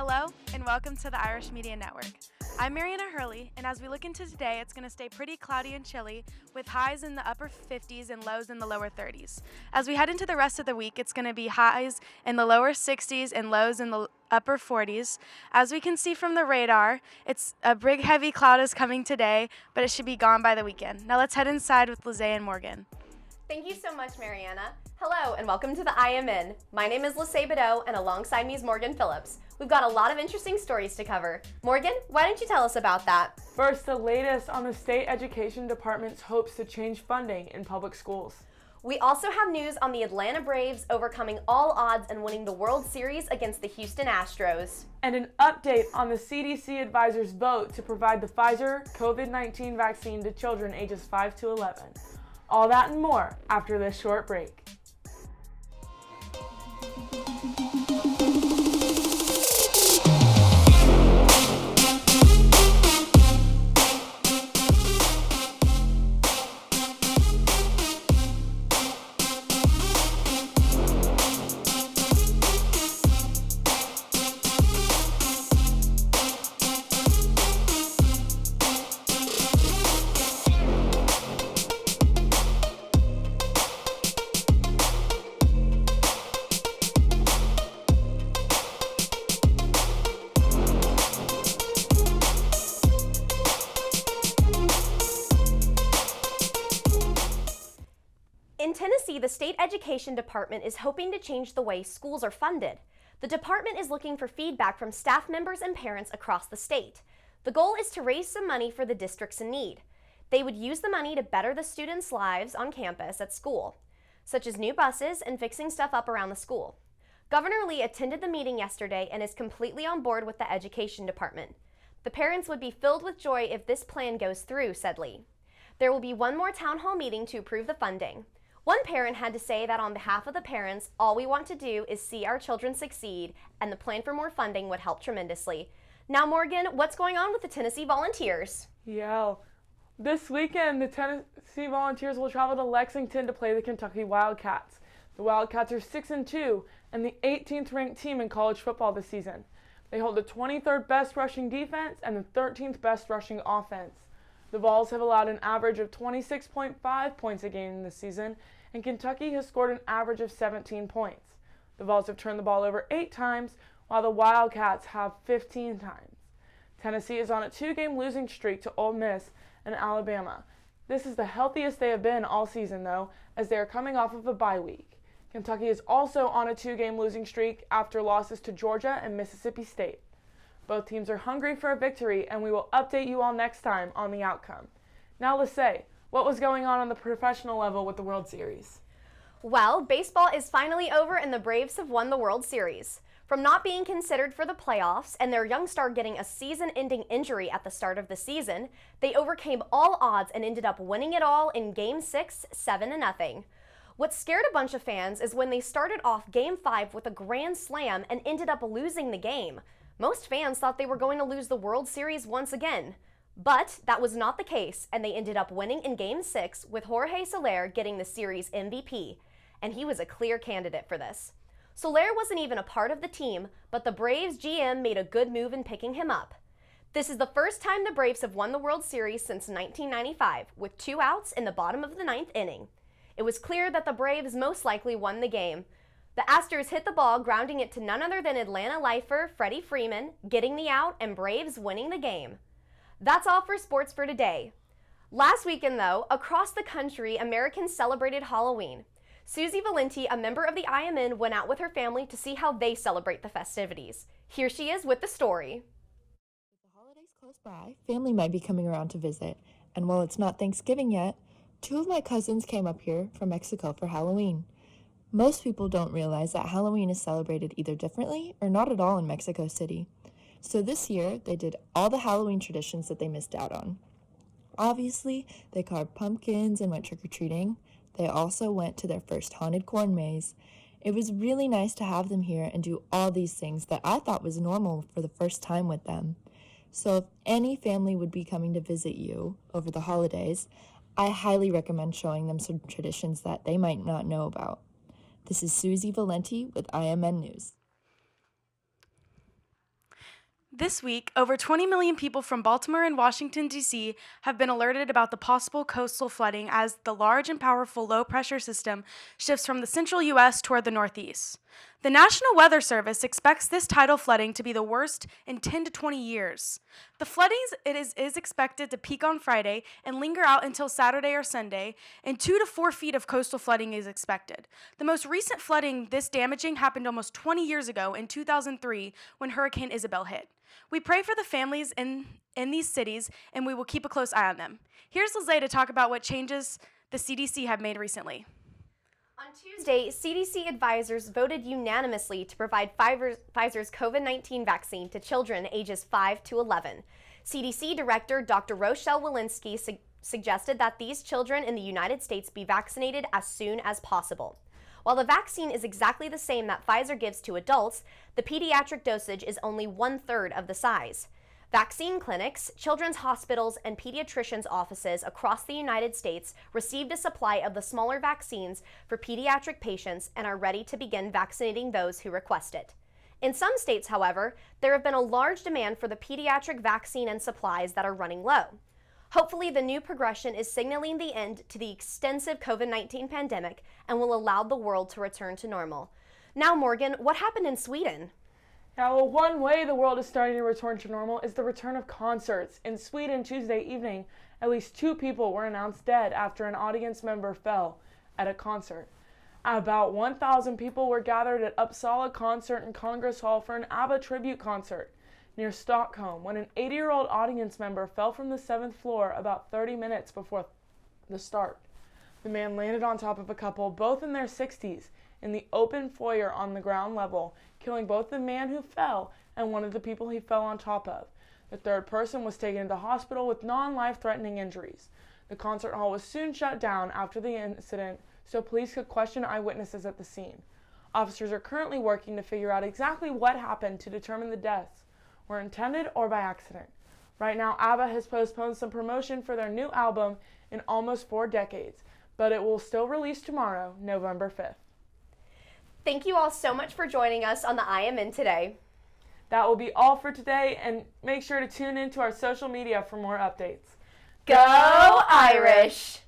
Hello, and welcome to the Irish Media Network. I'm Mariana Hurley, and as we look into today, it's going to stay pretty cloudy and chilly, with highs in the upper 50s and lows in the lower 30s. As we head into the rest of the week, it's going to be highs in the lower 60s and lows in the upper 40s. As we can see from the radar, it's a big heavy cloud is coming today, but it should be gone by the weekend. Now let's head inside with Lizzie and Morgan. Thank you so much, Mariana. Hello, and welcome to the IMN. My name is Lissay Badeau, and alongside me is Morgan Phillips. We've got a lot of interesting stories to cover. Morgan, why don't you tell us about that? First, the latest on the State Education Department's hopes to change funding in public schools. We also have news on the Atlanta Braves overcoming all odds and winning the World Series against the Houston Astros. And an update on the CDC advisor's vote to provide the Pfizer COVID-19 vaccine to children ages 5 to 11. All that and more after this short break. In Tennessee, the State Education Department is hoping to change the way schools are funded. The department is looking for feedback from staff members and parents across the state. The goal is to raise some money for the districts in need. They would use the money to better the students' lives on campus at school, such as new buses and fixing stuff up around the school. Governor Lee attended the meeting yesterday and is completely on board with the Education Department. The parents would be filled with joy if this plan goes through, said Lee. There will be one more town hall meeting to approve the funding. One parent had to say that on behalf of the parents, all we want to do is see our children succeed, and the plan for more funding would help tremendously. Now, Morgan, what's going on with the Tennessee Volunteers? Yeah, this weekend the Tennessee Volunteers will travel to Lexington to play the Kentucky Wildcats. The Wildcats are 6-2 and the 18th ranked team in college football this season. They hold the 23rd best rushing defense and the 13th best rushing offense. The Vols have allowed an average of 26.5 points a game this season, and Kentucky has scored an average of 17 points. The Vols have turned the ball over 8 times, while the Wildcats have 15 times. Tennessee is on a 2-game losing streak to Ole Miss and Alabama. This is the healthiest they have been all season, though, as they are coming off of a bye week. Kentucky is also on a 2-game losing streak after losses to Georgia and Mississippi State. Both teams are hungry for a victory, and we will update you all next time on the outcome. Now, Lissay, what was going on the professional level with the World Series? Well, baseball is finally over and the Braves have won the World Series. From not being considered for the playoffs and their young star getting a season-ending injury at the start of the season, they overcame all odds and ended up winning it all in Game 6, 7-0. What scared a bunch of fans is when they started off Game 5 with a grand slam and ended up losing the game. Most fans thought they were going to lose the World Series once again. But that was not the case, and they ended up winning in Game 6 with Jorge Soler getting the series MVP, and he was a clear candidate for this. Soler wasn't even a part of the team, but the Braves GM made a good move in picking him up. This is the first time the Braves have won the World Series since 1995, with 2 outs in the bottom of the 9th inning. It was clear that the Braves most likely won the game. The Astros hit the ball, grounding it to none other than Atlanta lifer Freddie Freeman, getting the out, and Braves winning the game. That's all for sports for today. Last weekend, though, across the country, Americans celebrated Halloween. Susie Valenti, a member of the IMN, went out with her family to see how they celebrate the festivities. Here she is with the story. With the holidays close by, family might be coming around to visit, and while it's not Thanksgiving yet, 2 of my cousins came up here from Mexico for Halloween. Most people don't realize that Halloween is celebrated either differently or not at all in Mexico City. So this year, they did all the Halloween traditions that they missed out on. Obviously, they carved pumpkins and went trick-or-treating. They also went to their first haunted corn maze. It was really nice to have them here and do all these things that I thought was normal for the first time with them. So if any family would be coming to visit you over the holidays, I highly recommend showing them some traditions that they might not know about. This is Susie Valenti with IMN News. This week, over 20 million people from Baltimore and Washington, D.C. have been alerted about the possible coastal flooding as the large and powerful low-pressure system shifts from the central U.S. toward the Northeast. The National Weather Service expects this tidal flooding to be the worst in 10 to 20 years. The flooding is expected to peak on Friday and linger out until Saturday or Sunday, and 2 to 4 feet of coastal flooding is expected. The most recent flooding this damaging happened almost 20 years ago in 2003 when Hurricane Isabel hit. We pray for the families in these cities, and we will keep a close eye on them. Here's Lizzie to talk about what changes the CDC have made recently. On Tuesday, CDC advisors voted unanimously to provide Pfizer's COVID-19 vaccine to children ages 5 to 11. CDC Director Dr. Rochelle Walensky suggested that these children in the United States be vaccinated as soon as possible. While the vaccine is exactly the same that Pfizer gives to adults, the pediatric dosage is only 1/3 of the size. Vaccine clinics, children's hospitals, and pediatricians' offices across the United States received a supply of the smaller vaccines for pediatric patients and are ready to begin vaccinating those who request it. In some states, however, there have been a large demand for the pediatric vaccine and supplies that are running low. Hopefully, the new progression is signaling the end to the extensive COVID-19 pandemic and will allow the world to return to normal. Now, Morgan, what happened in Sweden? Now, well, one way the world is starting to return to normal is the return of concerts. In Sweden Tuesday evening, at least 2 people were announced dead after an audience member fell at a concert. About 1,000 people were gathered at Uppsala Concert and Congress Hall for an ABBA tribute concert near Stockholm when an 80-year-old audience member fell from the 7th floor about 30 minutes before the start. The man landed on top of a couple, both in their 60s, in the open foyer on the ground level, killing both the man who fell and one of the people he fell on top of. The third person was taken to hospital with non-life-threatening injuries. The concert hall was soon shut down after the incident so police could question eyewitnesses at the scene. Officers are currently working to figure out exactly what happened to determine the deaths were intended or by accident. Right now, ABBA has postponed some promotion for their new album in almost 4 decades, but it will still release tomorrow, November 5th. Thank you all so much for joining us on the I Am In today. That will be all for today, and make sure to tune in to our social media for more updates. Go Irish!